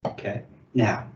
Okay, now.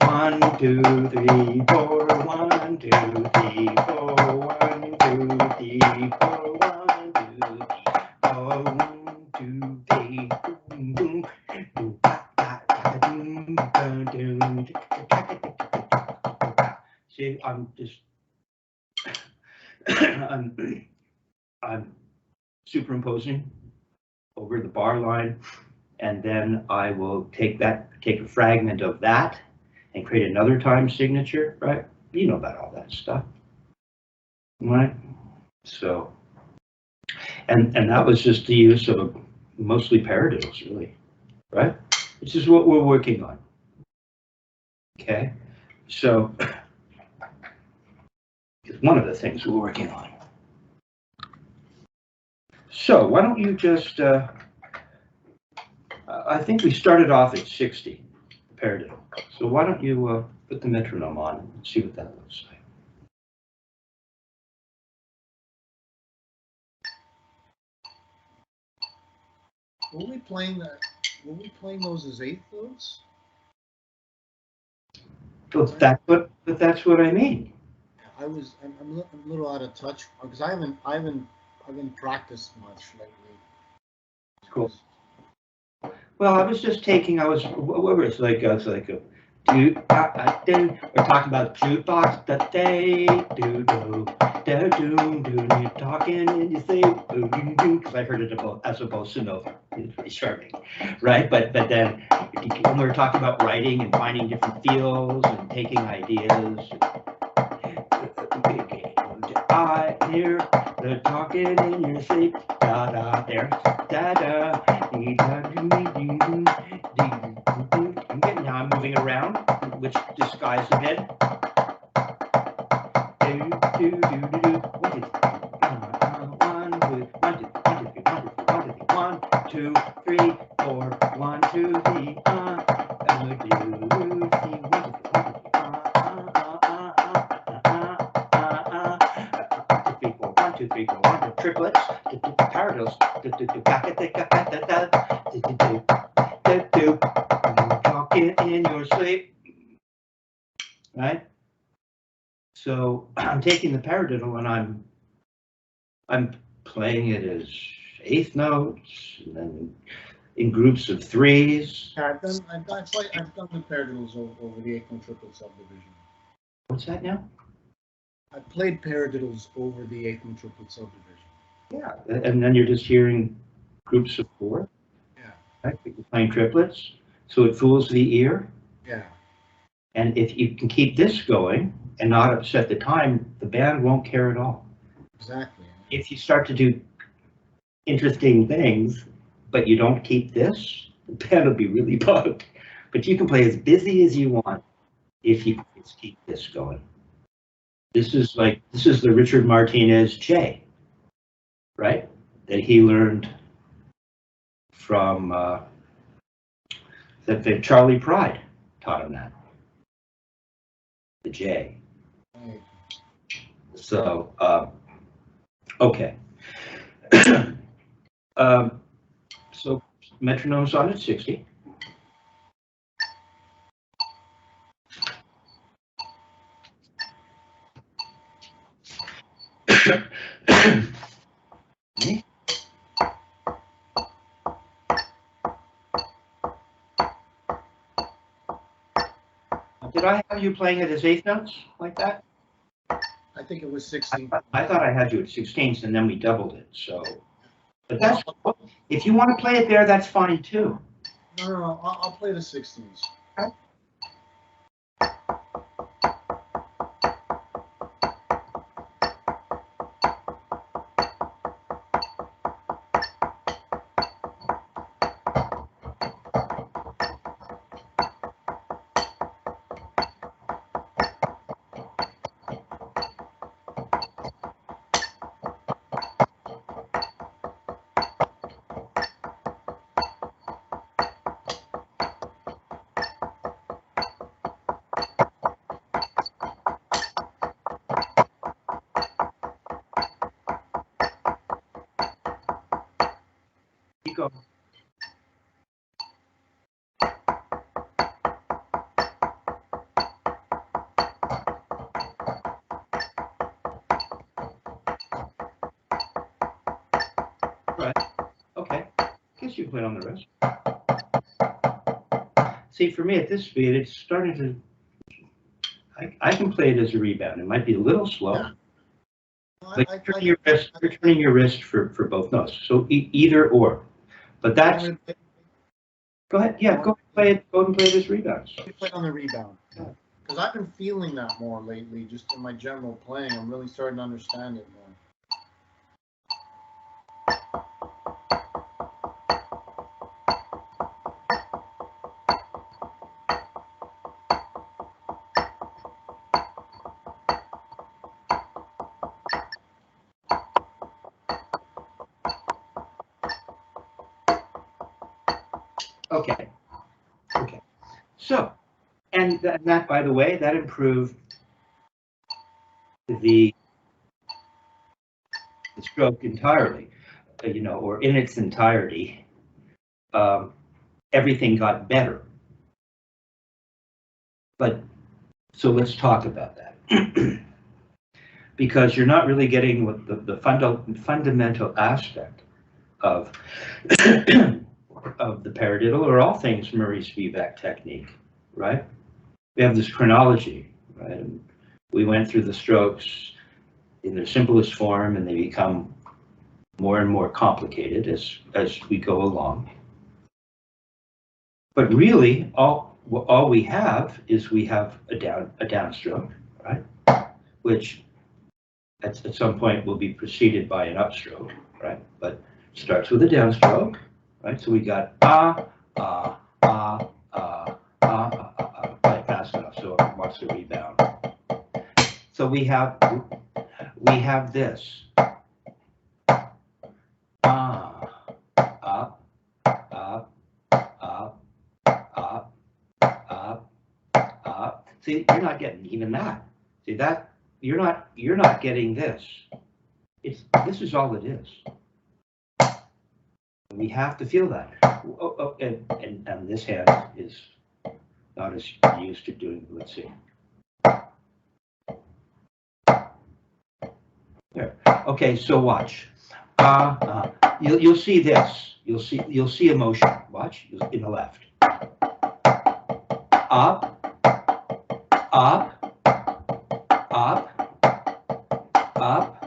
One, two, three, four. 1, 2, 3, 4. 1, 2, 3, 4. 1, 2, 4. 1, 2, 3. Boom, boom. Boom, ba, ba, ba, boom, ba, doom. See, I'm just I'm superimposing over the bar line, and then I will take a fragment of that and create another time signature, right? You know about all that stuff, right? So, and that was just the use of mostly paradiddles, really, right? This is what we're working on. Okay, so it's one of the things we're working on. So why don't you just, I think we started off at 60, paradiddle. So why don't you put the metronome on and see what that looks like. Were we playing that? Were we playing those as eighth notes? But that's what I mean. I'm a little out of touch because I haven't practiced much lately. Cool. Well, I was just taking, what was like, we're talking about jukebox, you're talking and you say, because I heard it as a bossa nova. It's pretty charming, right? But then when we were talking about writing and finding different feels and taking ideas, I hear the talking in your sleep, da-da, there, da-da, now I'm moving around, which disguises a bit. One, two, three, four. 1, 2, 3, triplets, paradiddles, talking in your sleep, right? So I'm taking the paradiddle and I'm playing it as eighth notes and then in groups of threes. Yeah, I've done the paradiddles over the eighth note triplet subdivision. What's that now? I played paradiddles over the eighth note triplet subdivision. Yeah, and then you're just hearing groups of 4. Yeah. Right? You're playing triplets, so it fools the ear. Yeah. And if you can keep this going and not upset the time, the band won't care at all. Exactly. If you start to do interesting things, but you don't keep this, the band will be really bugged. But you can play as busy as you want if you just keep this going. This is the Richard Martinez J, right? That he learned from that Charlie Pride taught him that. The J. Right. So okay. So metronome's on at 60. Did I have you playing it as eighth notes like that? I think it was 16. I thought I had you at 16s and then we doubled it. So, but that's, if you want to play it there, that's fine too. No, I'll play the 16s. Okay. Keep going. Right. Okay. Guess you play on the rest. See, for me at this speed, it's starting to. I can play it as a rebound. It might be a little slow. Yeah. But you're turning your wrist for both notes. So either or. But that's. Go ahead. Yeah, go play it. Go and play this rebound. Play on the rebound. Because I've been feeling that more lately, just in my general playing. I'm really starting to understand it more. Okay. Okay. So, and that, by the way, that improved the stroke entirely, you know, or in its entirety. Everything got better. But so let's talk about that. Because you're not really getting what the fundamental aspect of of the paradiddle or all things Murray Spivack technique, right? We have this chronology, right? And we went through the strokes in their simplest form, and they become more and more complicated as we go along. But really, all we have is we have a downstroke, right? Which at some point will be preceded by an upstroke, right? But starts with a downstroke, right? So we got play fast enough so it wants to rebound. So we have this up, up, up, up. See, you're not getting even that. See that you're not getting this. This is all it is. We have to feel that. Oh, and this hand is not as used to doing. Let's see. There. Okay, so watch. You'll see this. You'll see emotion. Watch in the left. Up, up, up, up,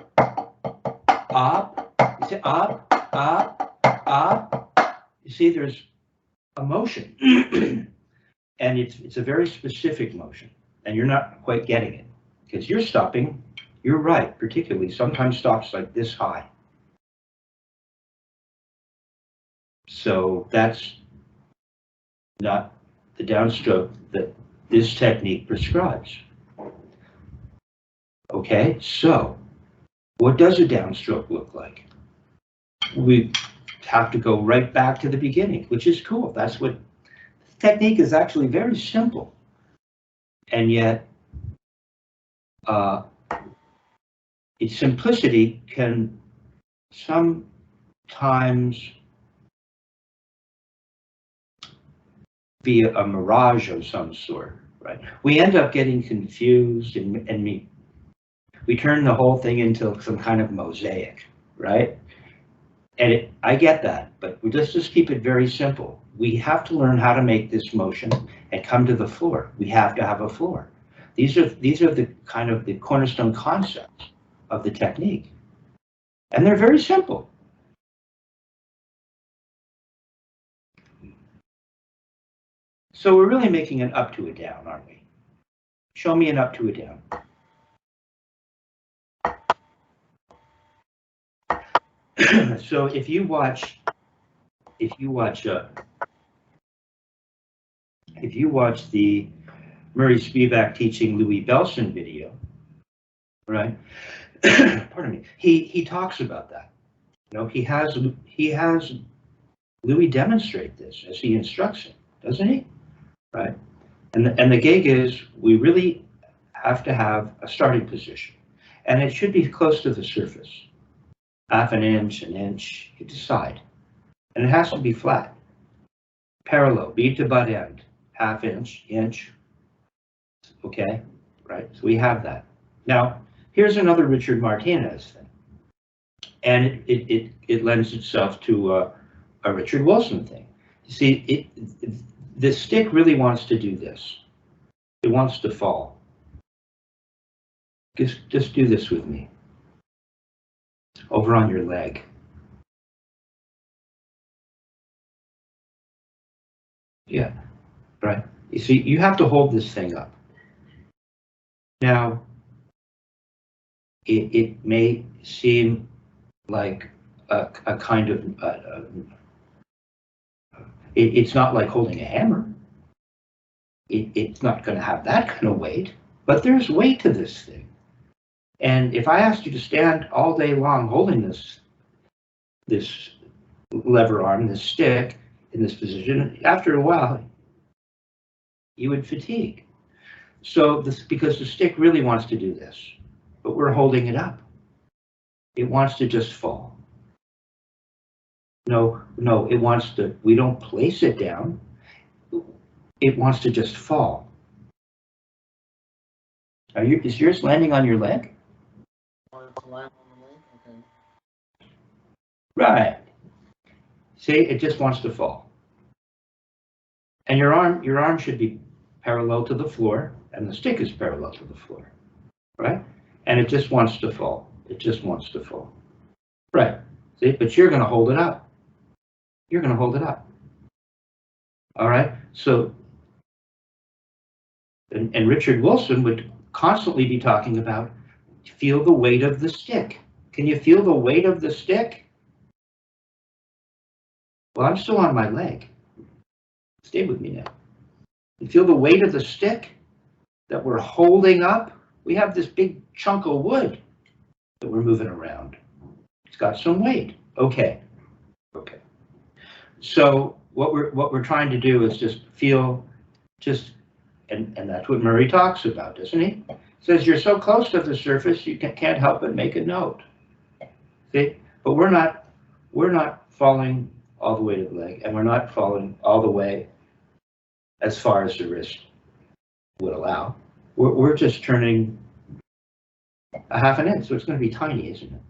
up. You see up, up, up. You see there's a motion, and it's a very specific motion, and you're not quite getting it because you're stopping. You're right, particularly sometimes stops like this high. So that's not the downstroke that this technique prescribes. Okay, so what does a downstroke look like? We have to go right back to the beginning, which is cool. That's what the technique is actually very simple. And yet, its simplicity can sometimes be a mirage of some sort, right? We end up getting confused and we turn the whole thing into some kind of mosaic, right? And I get that, but let's just keep it very simple. We have to learn how to make this motion and come to the floor. We have to have a floor. These are the kind of the cornerstone concepts of the technique. And they're very simple. So we're really making an up to a down, aren't we? Show me an up to a down. So if you watch the Murray Spivack teaching Louis Belson video, right? Pardon me. He talks about that. You know, he has Louis demonstrate this as he instructs him, doesn't he? Right? And the gig is we really have to have a starting position, and it should be close to the surface. Half an inch, you decide. And it has to be flat. Parallel, bead to butt end, half inch, inch. Okay, right, so we have that. Now, here's another Richard Martinez thing. And it lends itself to a Richard Wilson thing. You see, the stick really wants to do this. It wants to fall. Just do this with me. Over on your leg. Yeah, right. You see, you have to hold this thing up. Now, it may seem like a kind of, it's not like holding a hammer. It's not going to have that kind of weight, but there's weight to this thing. And if I asked you to stand all day long holding this lever arm, this stick, in this position, after a while, you would fatigue. So because the stick really wants to do this, but we're holding it up. It wants to just fall. No, it wants to, we don't place it down. It wants to just fall. Is yours landing on your leg? Okay. Right. See, it just wants to fall. And your arm should be parallel to the floor, and the stick is parallel to the floor, right? And it just wants to fall. It just wants to fall. Right. See, but you're going to hold it up. You're going to hold it up. All right. So, and Richard Wilson would constantly be talking about feel the weight of the stick. Can you feel the weight of the stick? Well, I'm still on my leg. Stay with me now. You feel the weight of the stick that we're holding up? We have this big chunk of wood that we're moving around. It's got some weight. Okay. Okay. So what we're trying to do is just feel, and that's what Murray talks about, doesn't he? He says you're so close to the surface you can't help but make a note. See, but we're not falling all the way to the leg, and we're not falling all the way as far as the wrist would allow. We're just turning a half an inch, so it's going to be tiny, isn't it?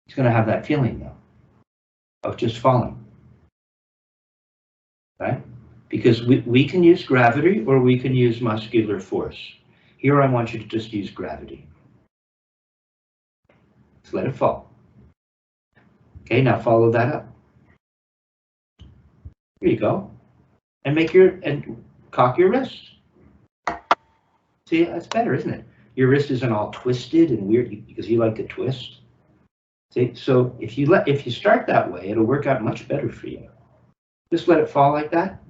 It's going to have that feeling though of just falling, right? Because we can use gravity or we can use muscular force. Here I want you to just use gravity. Just let it fall. Okay, now follow that up. Here you go. And cock your wrist. See, that's better, isn't it? Your wrist isn't all twisted and weird because you like to twist. See, so if you start that way, it'll work out much better for you. Just let it fall like that.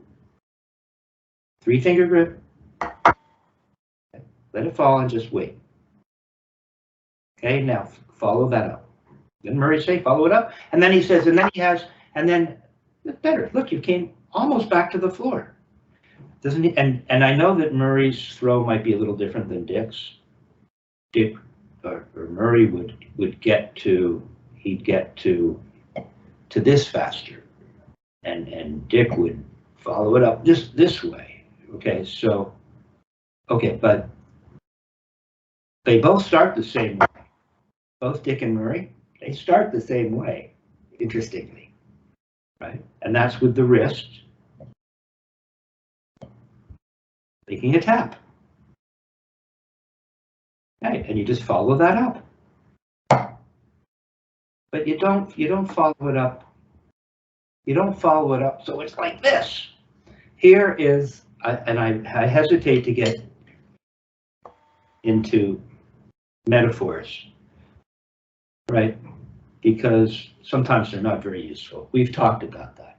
3-finger grip. Okay. Let it fall and just wait. Okay, now follow that up. Didn't Murray say follow it up? And then he says, and then better. Look, you came almost back to the floor. Doesn't he? And I know that Murray's throw might be a little different than Dick's. Dick or Murray would get to, he'd get to this faster. And Dick would follow it up just this way. Okay, so, okay, but they both start the same way. Both Dick and Murray, they start the same way, interestingly, right? And that's with the wrist making a tap. Right, and you just follow that up. But you don't follow it up. You don't follow it up, so it's like this. Here is, and I hesitate to get into metaphors, right? Because sometimes they're not very useful. We've talked about that.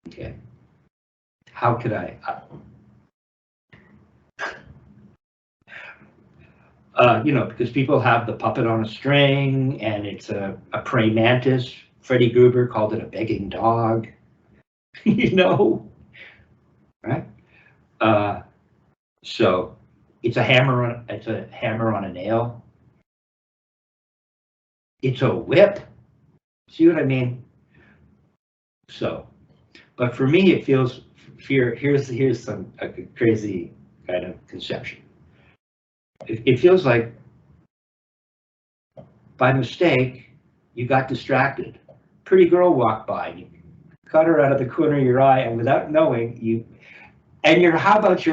Okay. How could I? Because people have the puppet on a string, and it's a praying mantis. Freddie Gruber called it a begging dog. Right? So it's a hammer on a nail. It's a whip. See what I mean? So, but for me, it feels, here's a crazy kind of conception. It feels like by mistake, you got distracted. Pretty girl walked by, you caught her out of the corner of your eye, and without knowing, how about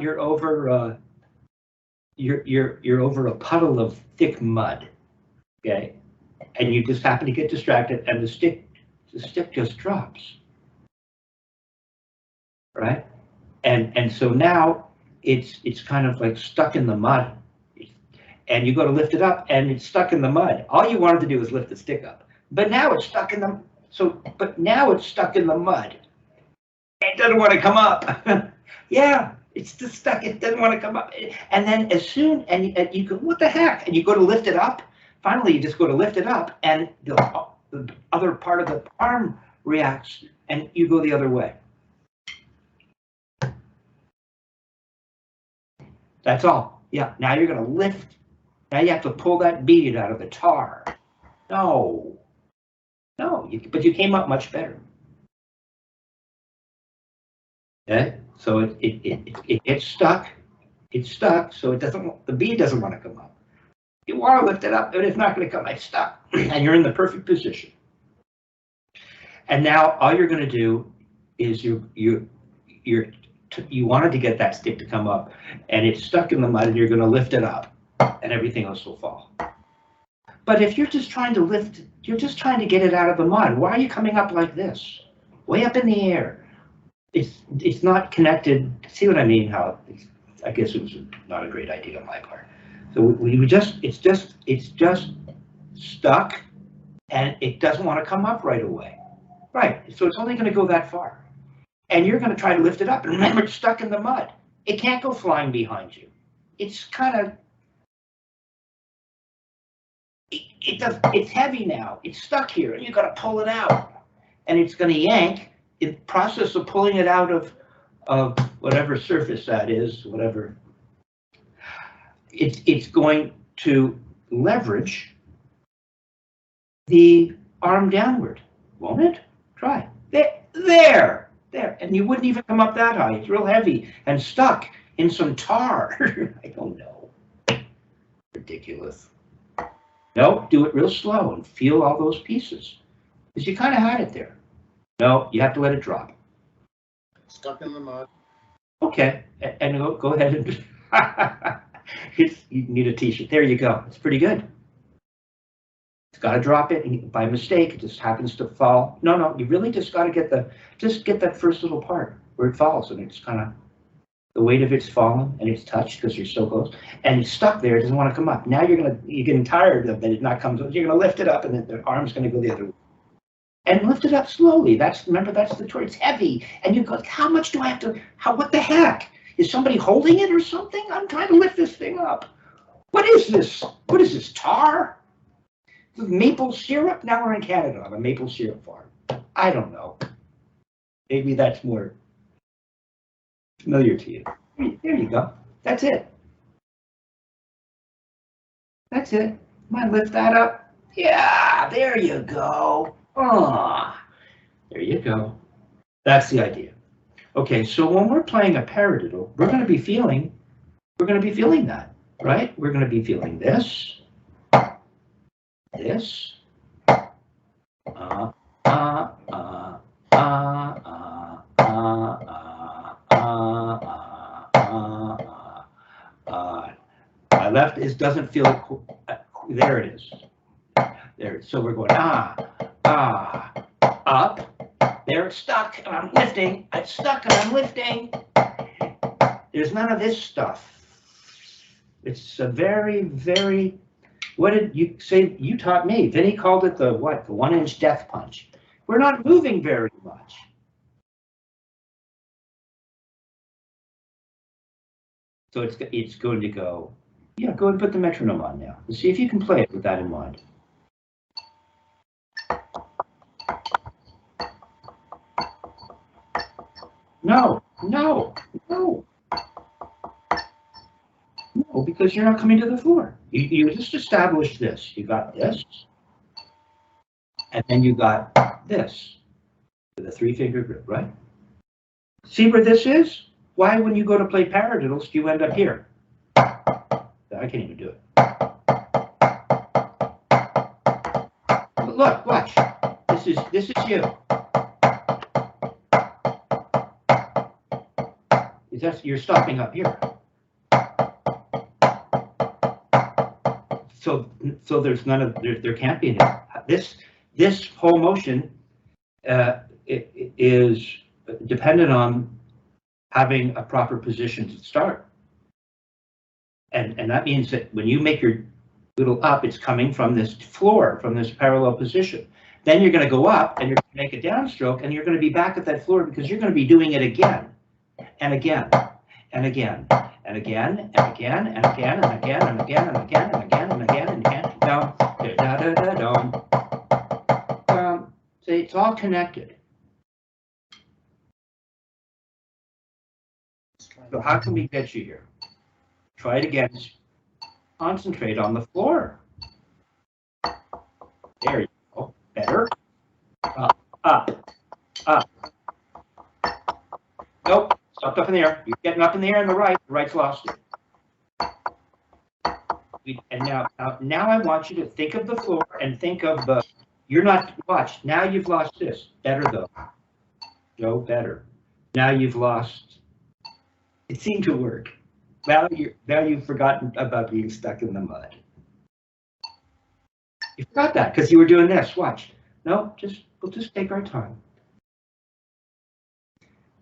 you're over you're over a puddle of thick mud, okay? And you just happen to get distracted, and the stick just drops, right? And so now it's kind of like stuck in the mud, and you go to lift it up, and it's stuck in the mud. All you wanted to do was lift the stick up, but now it's stuck in the mud. It doesn't want to come up. Yeah, it's just stuck. It doesn't want to come up. And then as soon and you go, what the heck? And you go to lift it up. Finally, you just go to lift it up, and the other part of the arm reacts, and you go the other way. That's all. Yeah. Now you're going to lift. Now you have to pull that bead out of the tar. No. But you came up much better. Okay, so it gets stuck. It's stuck, so the bead doesn't want to come up. You want to lift it up, but it's not going to come. It's stuck, and you're in the perfect position. And now all you're going to do is you wanted to get that stick to come up, and it's stuck in the mud, and you're going to lift it up, and everything else will fall. But if you're just trying to lift, you're just trying to get it out of the mud. Why are you coming up like this, way up in the air? It's not connected. See what I mean? How I guess it was not a great idea on my part. So it's just stuck, and it doesn't want to come up right away. Right. So it's only going to go that far, and you're going to try to lift it up. And remember, it's stuck in the mud. It can't go flying behind you. It's kind of it's heavy now. It's stuck here, and you've got to pull it out, and it's going to yank. In the process of pulling it out of whatever surface that is, whatever, it's going to leverage the arm downward, won't it? Try. There, and you wouldn't even come up that high. It's real heavy and stuck in some tar. I don't know. Ridiculous. No, do it real slow and feel all those pieces, because you kind of had it there. No, you have to let it drop. Stuck in the mud. Okay, and go ahead and you need a t-shirt. There you go. It's pretty good. It's got to drop it, and by mistake, it just happens to fall. No, you really just got to get that first little part where it falls, and it's kind of the weight of it's fallen, and it's touched because you're so close, and it's stuck there. It doesn't want to come up. Now you're getting tired of it not comes up. You're gonna lift it up, and then the arm's gonna go the other way. And lift it up slowly. Remember, that's the toy. It's heavy. And you go, how much do I have to, what the heck? Is somebody holding it or something? I'm trying to lift this thing up. What is this? What is this, tar? This is maple syrup? Now we're in Canada on a maple syrup farm. I don't know. Maybe that's more familiar to you. There you go. That's it. That's it. Might lift that up. Yeah, there you go. Ah, there you go. That's the idea. Okay, so when we're playing a paradiddle, we're going to be feeling that, right? We're going to be feeling this, my left doesn't feel there. It is there. So we're going up. There, it's stuck, and I'm lifting. It's stuck, and I'm lifting. There's none of this stuff. It's a very, very. What did you say? You taught me. Vinnie called it the what? The 1-inch death punch. We're not moving very much. So it's going to go. Yeah, go and put the metronome on now. Let's see if you can play it with that in mind. No, because you're not coming to the floor. You just established this. You got this. And then you got this with a 3-finger grip, right? See where this is? Why, when you go to play paradiddles, do you end up here? I can't even do it. But look, watch. This is you. You're stopping up here. So there's none of there can't be any. This whole motion is dependent on having a proper position to start. And that means that when you make your little up, it's coming from this floor, from this parallel position. Then you're going to go up and you're going to make a downstroke and you're going to be back at that floor because you're going to be doing it again and again and again and again and again and again and again and again and again and again and again and again. Down, da da da down. See, it's all connected. So how can we get you here? Try it again. Concentrate on the floor. There you go. Better. Up, up, up. Nope. Stopped up in the air. You're getting up in the air on the right. The right's lost it. And now I want you to think of the floor and think of the. You're not. Watch. Now you've lost this. Better though. No, better. Now you've lost. It seemed to work. Now you've forgotten about being stuck in the mud. You forgot that because you were doing this. Watch. No, we'll just take our time.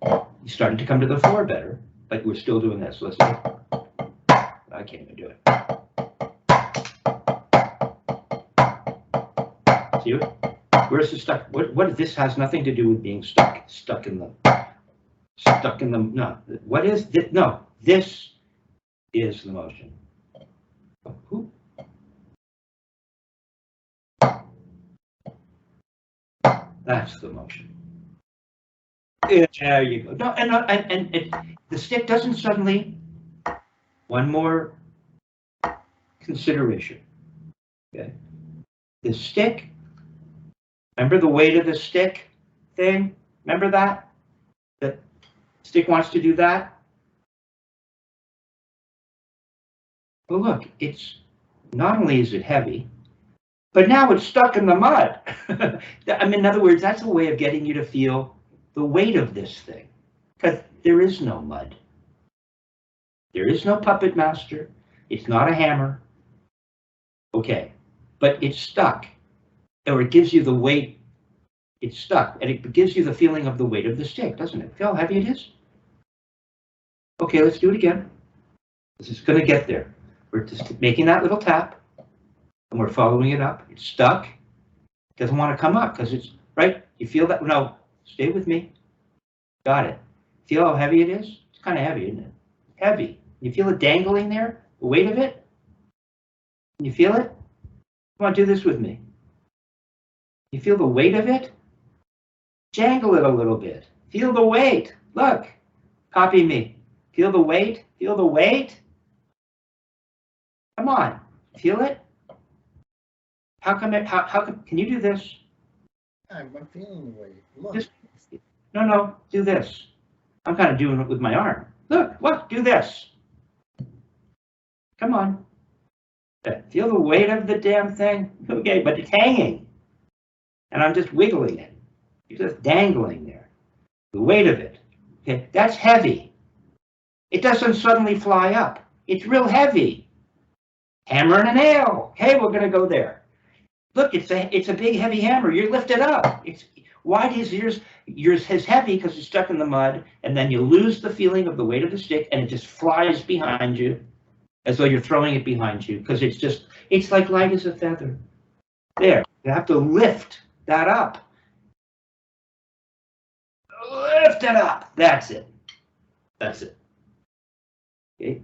You started to come to the floor better, but we're still doing this. Listen. I can't even do it. See it? Where's the stuck? What? This has nothing to do with being stuck in the. No. What is this? No. This is the motion. That's the motion. There you go. No, and the stick doesn't suddenly. One more consideration. Okay. The stick. Remember the weight of the stick thing? Remember that? The stick wants to do that. Well, look, it's not only is it heavy, but now it's stuck in the mud. I mean, in other words, that's a way of getting you to feel the weight of this thing, because there is no mud. There is no puppet master. It's not a hammer. Okay, but it's stuck, or it gives you the weight. It's stuck, and it gives you the feeling of the weight of the stick, doesn't it? Feel how heavy it is? Okay, let's do it again. This is going to get there. We're just making that little tap, and we're following it up. It's stuck. It doesn't want to come up because it's right. You feel that? No, stay with me. Got it. Feel how heavy it is? It's kind of heavy, isn't it? Heavy. You feel it dangling there? The weight of it? Can you feel it? Come on, do this with me. You feel the weight of it? Jangle it a little bit. Feel the weight. Look. Copy me. Feel the weight? Feel the weight? Come on. Feel it? How come can you do this? I'm feeling the weight. Look. Just, no, do this. I'm kind of doing it with my arm. Look, do this. Come on. Feel the weight of the damn thing. Okay, but it's hanging. And I'm just wiggling it. You're just dangling there. The weight of it. Okay, that's heavy. It doesn't suddenly fly up. It's real heavy. Hammer and a nail. Hey, we're going to go there. Look, it's a big heavy hammer. You're lifted up. Why is yours is heavy because it's stuck in the mud, and then you lose the feeling of the weight of the stick, and it just flies behind you, as though you're throwing it behind you, because it's like light as a feather. There, you have to lift that up. Lift it up. That's it. That's it. Okay.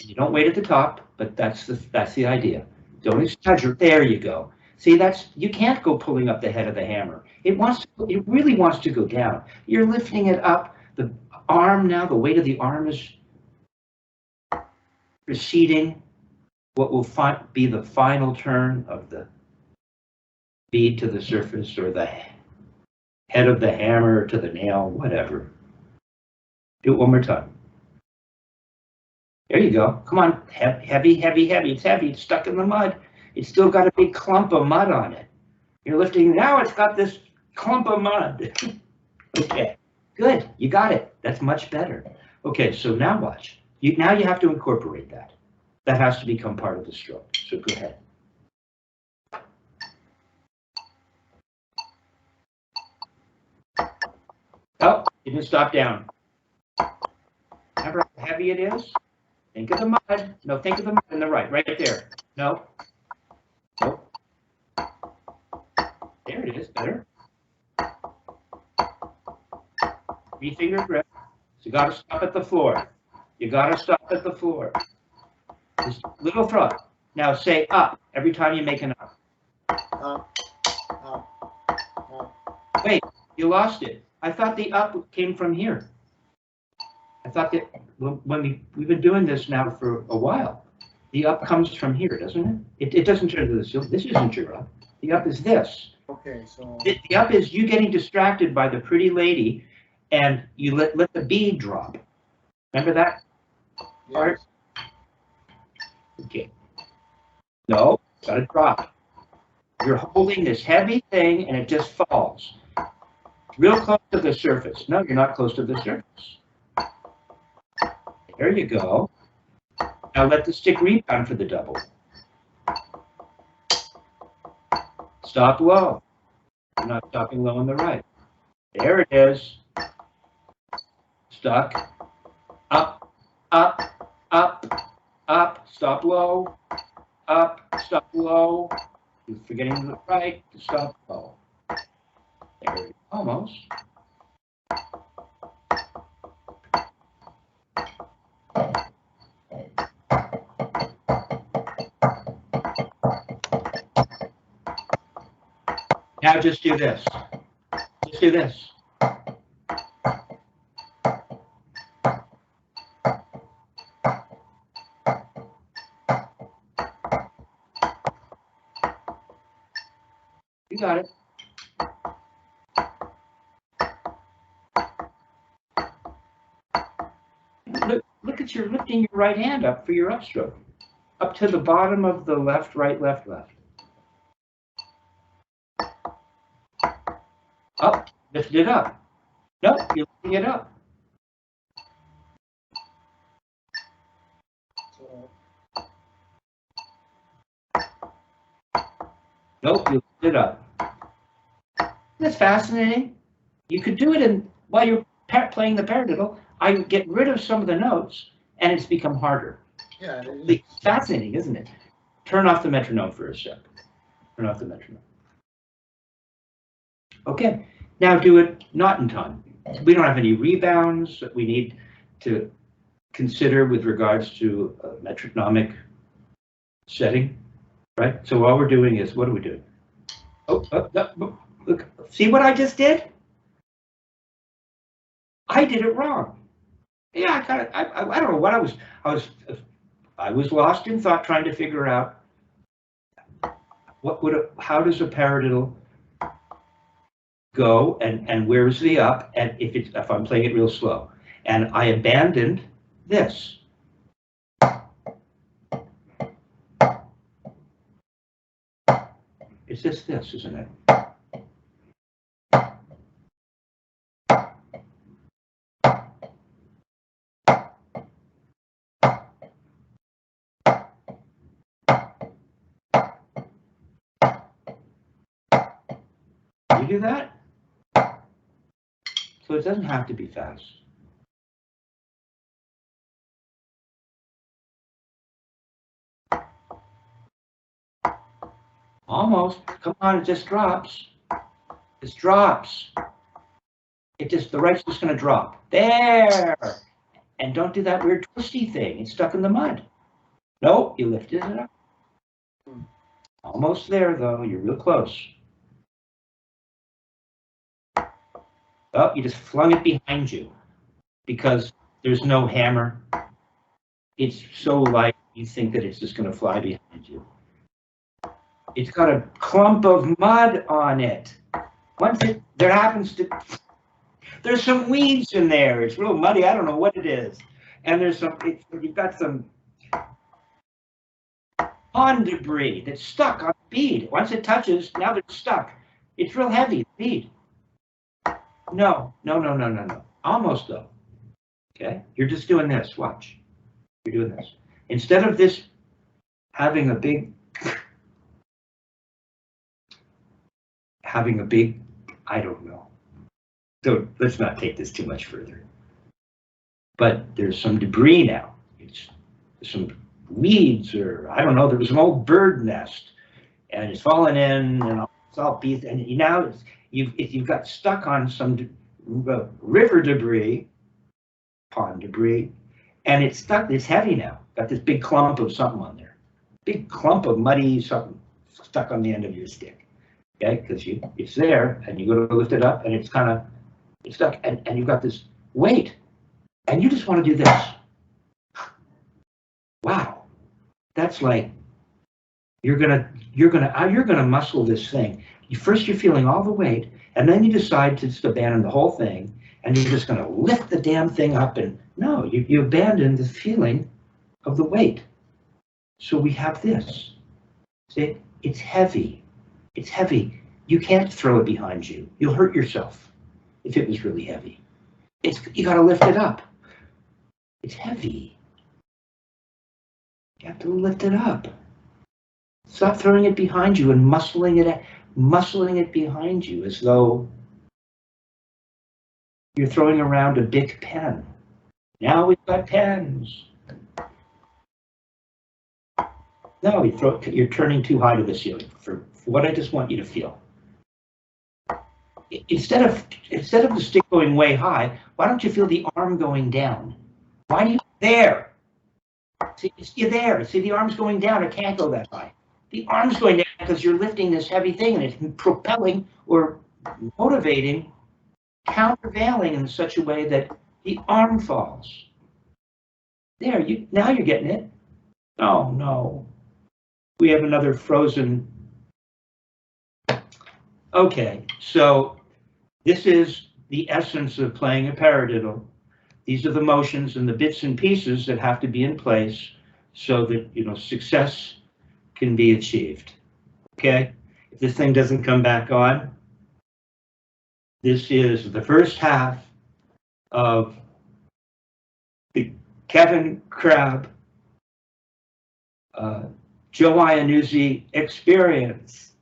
You don't wait at the top, but that's the idea. Don't exaggerate. There you go. See, you can't go pulling up the head of the hammer. It really wants to go down. You're lifting it up. The arm now, the weight of the arm is preceding what will be the final turn of the bead to the surface or the head of the hammer to the nail, whatever. Do it one more time. There you go. Come on, heavy, heavy, heavy. It's heavy. It's stuck in the mud. It's still got a big clump of mud on it. You're lifting. Now it's got this clump of mud. Okay, good. You got it. That's much better. Okay, so now watch. Now you have to incorporate that. That has to become part of the stroke. So go ahead. Oh, you didn't stop down. Remember how heavy it is? Think of the mud. No, think of the mud on the right there. No. Nope. There it is, better. 3-finger grip. So you got to stop at the floor. You got to stop at the floor. Just little throat. Now say up every time you make an up. Wait, you lost it. I thought the up came from here. I thought that when we've been doing this now for a while, the up comes from here, doesn't it? It doesn't turn to this. This isn't your up. The up is this. Okay, so the up is you getting distracted by the pretty lady, and you let the bead drop. Remember that part? Okay. No, got to drop. You're holding this heavy thing, and it just falls. Real close to the surface. No, you're not close to the surface. There you go. Now let the stick rebound for the double. Stop low. You're not stopping low on the right. There it is. Stuck. Up, up, up, up. Stop low. Up, stop low. You're forgetting the right to stop low. There you go. Almost. Now just do this. Just do this. You got it. Look at your lifting your right hand up for your upstroke. Up to the bottom of the left, right, left, left. Up, lift it up. Nope, you're lifting it up. Nope, you lift it up. That's fascinating. You could do it while you're playing the paradiddle. I get rid of some of the notes, and it's become harder. Yeah, it's fascinating, isn't it? Turn off the metronome for a sec. Turn off the metronome. Okay, now do it not in time. We don't have any rebounds that we need to consider with regards to a metronomic setting, right? So all we're doing is, what are we doing? Oh, look, see what I just did? I did it wrong. Yeah, I don't know what I was lost in thought trying to figure out how does a paradiddle go and where's the up, and if I'm playing it real slow. And I abandoned this. It's this, isn't it? You do that? So it doesn't have to be fast. Almost. Come on, it just drops. It drops. The right's just going to drop. There! And don't do that weird twisty thing. It's stuck in the mud. Nope, you lifted it up. Almost there, though. You're real close. Oh, you just flung it behind you because there's no hammer. It's so light, you think that it's just going to fly behind you. It's got a clump of mud on it. There's some weeds in there. It's real muddy. I don't know what it is. And you've got some pond debris that's stuck on the bead. Once it touches, now they're stuck. It's real heavy, the bead. No. Almost though. Okay, you're just doing this, watch. You're doing this. Instead of this having a big, I don't know. So let's not take this too much further. But there's some debris now. It's some weeds, or I don't know, there was an old bird nest and it's fallen in and it's all beat, and now you've got stuck on some river debris, pond debris, and it's stuck, it's heavy now. Got this big clump of something on there. Big clump of muddy something stuck on the end of your stick. Okay, because it's there and you go to lift it up and it's stuck, and you've got this weight and you just want to do this. Wow. That's like you're gonna muscle this thing. First you're feeling all the weight, and then you decide to just abandon the whole thing, and you're just gonna lift the damn thing up. And no, you abandon the feeling of the weight. So we have this. See, it's heavy. It's heavy. You can't throw it behind you. You'll hurt yourself if it was really heavy. You gotta lift it up. It's heavy. You have to lift it up. Stop throwing it behind you and muscling it behind you as though you're throwing around a big pen. Now we've got pens. No, you're turning too high to the ceiling for what I just want you to feel. Instead of the stick going way high, why don't you feel the arm going down? Why do you there? See, you're there. See, the arm's going down. It can't go that high. The arm's going down because you're lifting this heavy thing and it's propelling or motivating, countervailing in such a way that the arm falls. There, now you're getting it. Oh no. We have another frozen. Okay, so this is the essence of playing a paradiddle. These are the motions and the bits and pieces that have to be in place so that, success can be achieved. Okay? If this thing doesn't come back on, this is the first half of the Kevin Crabb, Joe Iannuzzi experience.